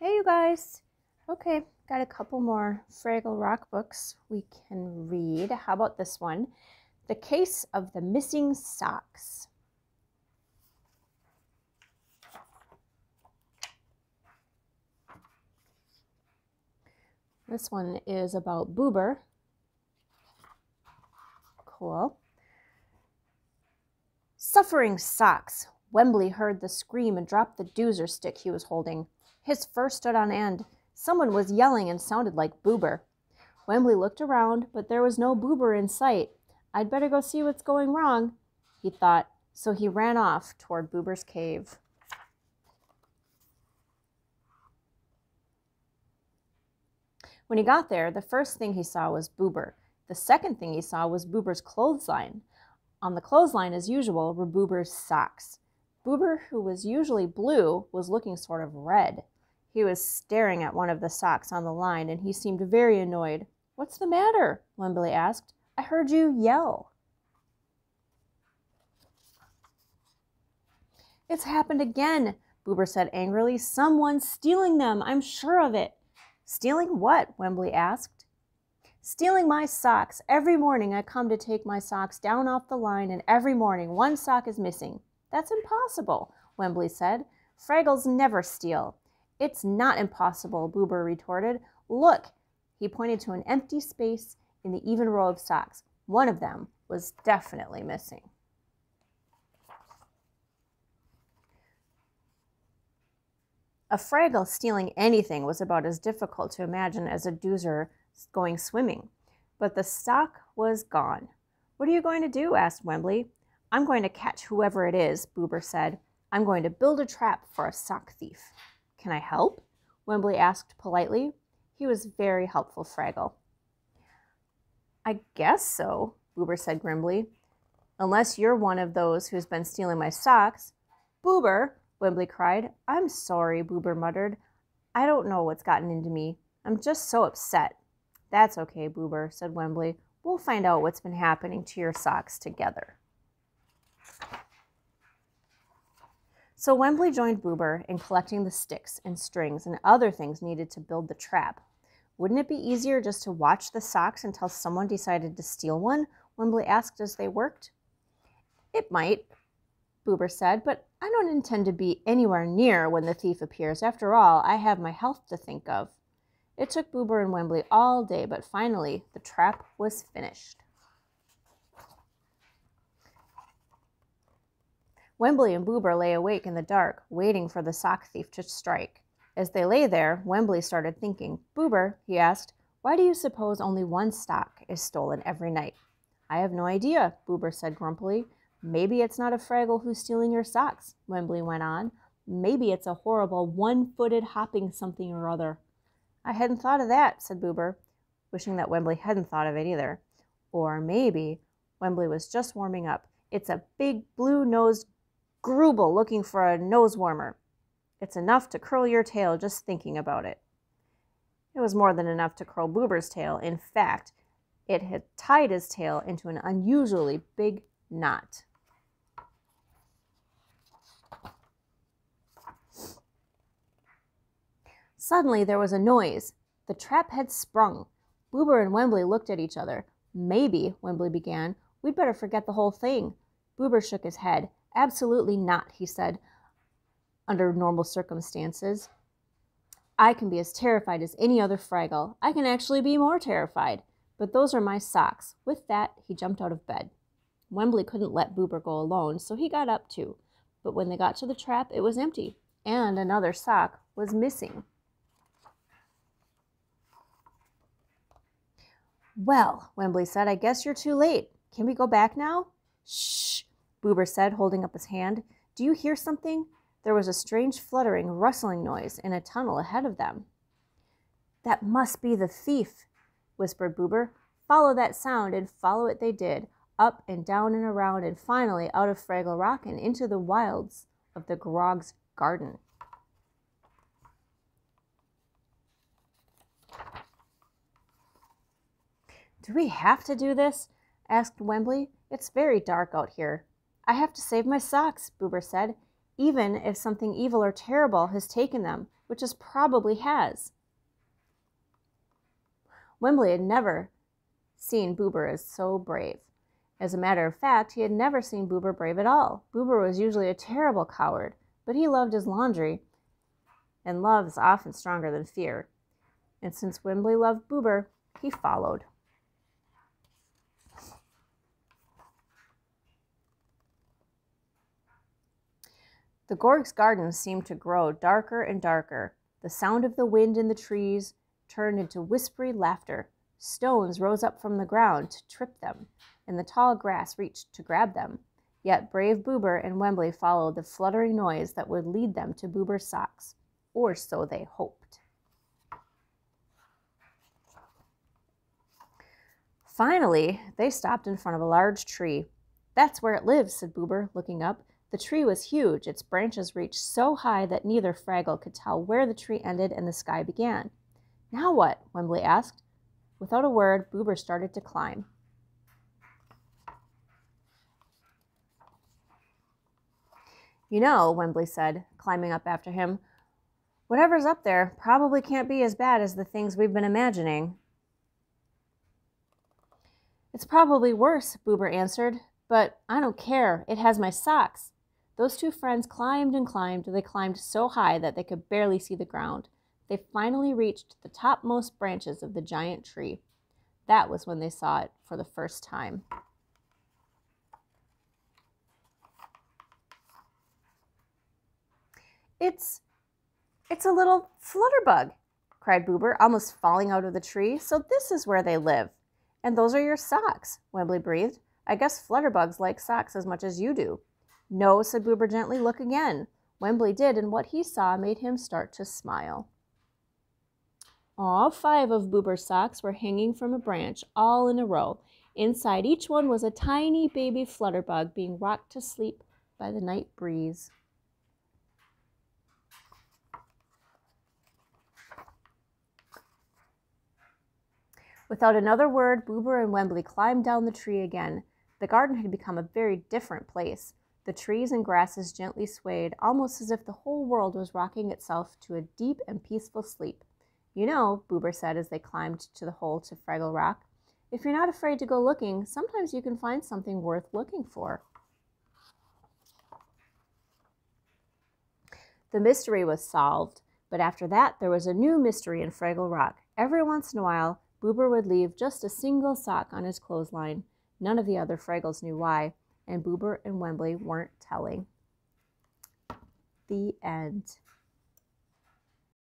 Hey, you guys. Okay, got a couple more Fraggle Rock books we can read. How about this one? The Case of the Missing Socks. This one is about Boober. Cool. Suffering socks. Wembley heard the scream and dropped the doozer stick he was holding. His fur stood on end. Someone was yelling and sounded like Boober. Wembley looked around, but there was no Boober in sight. I'd better go see what's going wrong, he thought, so he ran off toward Boober's cave. When he got there, the first thing he saw was Boober. The second thing he saw was Boober's clothesline. On the clothesline, as usual, were Boober's socks. Boober, who was usually blue, was looking sort of red. He was staring at one of the socks on the line, and he seemed very annoyed. "What's the matter?" Wembley asked. "I heard you yell." "It's happened again," Boober said angrily. "Someone's stealing them, I'm sure of it." "Stealing what?" Wembley asked. "Stealing my socks. Every morning I come to take my socks down off the line, and every morning one sock is missing." "That's impossible," Wembley said. "Fraggles never steal." "It's not impossible," Boober retorted. "Look." He pointed to an empty space in the even row of socks. One of them was definitely missing. A Fraggle stealing anything was about as difficult to imagine as a doozer going swimming. But the sock was gone. "What are you going to do?" asked Wembley. "I'm going to catch whoever it is," Boober said. "I'm going to build a trap for a sock thief." "Can I help?" Wembley asked politely. He was very helpful Fraggle. "I guess so," Boober said grimly. "Unless you're one of those who's been stealing my socks." "Boober!" Wembley cried. "I'm sorry," Boober muttered. "I don't know what's gotten into me. I'm just so upset." "That's okay, Boober," said Wembley. "We'll find out what's been happening to your socks together." So Wembley joined Boober in collecting the sticks and strings and other things needed to build the trap. "Wouldn't it be easier just to watch the socks until someone decided to steal one?" Wembley asked as they worked. "It might," Boober said, "but I don't intend to be anywhere near when the thief appears. After all, I have my health to think of." It took Boober and Wembley all day, but finally the trap was finished. Wembley and Boober lay awake in the dark, waiting for the sock thief to strike. As they lay there, Wembley started thinking. "Boober," he asked, "why do you suppose only one sock is stolen every night?" "I have no idea," Boober said grumpily. "Maybe it's not a Fraggle who's stealing your socks," Wembley went on. "Maybe it's a horrible one-footed hopping something or other." "I hadn't thought of that," said Boober, wishing that Wembley hadn't thought of it either. Or maybe Wembley was just warming up. "It's a big blue-nosed Grubel looking for a nose warmer. It's enough to curl your tail just thinking about it." It was more than enough to curl Boober's tail. In fact, it had tied his tail into an unusually big knot. Suddenly there was a noise. The trap had sprung. Boober and Wembley looked at each other. "Maybe," Wembley began, "we'd better forget the whole thing." Boober shook his head. "Absolutely not," he said, "under normal circumstances. I can be as terrified as any other Fraggle. I can actually be more terrified. But those are my socks." With that, he jumped out of bed. Wembley couldn't let Boober go alone, so he got up too. But when they got to the trap, it was empty, and another sock was missing. "Well," Wembley said, "I guess you're too late. Can we go back now?" "Shh," Boober said, holding up his hand. "Do you hear something?" There was a strange fluttering, rustling noise in a tunnel ahead of them. "That must be the thief," whispered Boober. "Follow that sound," and follow it they did, up and down and around, and finally out of Fraggle Rock and into the wilds of the Grog's garden. "Do we have to do this?" asked Wembley. "It's very dark out here." "I have to save my socks," Boober said, "even if something evil or terrible has taken them, which it probably has. Wembley had never seen Boober as so brave. As a matter of fact, he had never seen Boober brave at all. Boober was usually a terrible coward, but he loved his laundry, and love is often stronger than fear. And since Wembley loved Boober, he followed. The Gorg's garden seemed to grow darker and darker. The sound of the wind in the trees turned into whispery laughter. Stones rose up from the ground to trip them, and the tall grass reached to grab them. Yet brave Boober and Wembley followed the fluttering noise that would lead them to Boober's socks, or so they hoped. Finally, they stopped in front of a large tree. "That's where it lives," said Boober, looking up. The tree was huge. Its branches reached so high that neither Fraggle could tell where the tree ended and the sky began. "Now what?" Wembley asked. Without a word, Boober started to climb. "You know," Wembley said, climbing up after him, "whatever's up there probably can't be as bad as the things we've been imagining." "It's probably worse," Boober answered, "but I don't care. It has my socks." Those two friends climbed and climbed. They climbed so high that they could barely see the ground. They finally reached the topmost branches of the giant tree. That was when they saw it for the first time. It's a little flutterbug," cried Boober, almost falling out of the tree. "So this is where they live. And those are your socks," Wembley breathed. "I guess flutterbugs like socks as much as you do." "No," said Boober gently. "Look again." Wembley did, and what he saw made him start to smile. All 5 of Boober's socks were hanging from a branch, all in a row. Inside each one was a tiny baby flutterbug being rocked to sleep by the night breeze. Without another word, Boober and Wembley climbed down the tree again. The garden had become a very different place. The trees and grasses gently swayed, almost as if the whole world was rocking itself to a deep and peaceful sleep. "You know," Boober said as they climbed to the hole to Fraggle Rock, "if you're not afraid to go looking, sometimes you can find something worth looking for." The mystery was solved, but after that there was a new mystery in Fraggle Rock. Every once in a while, Boober would leave just a single sock on his clothesline. None of the other Fraggles knew why, and Boober and Wembley weren't telling. The end.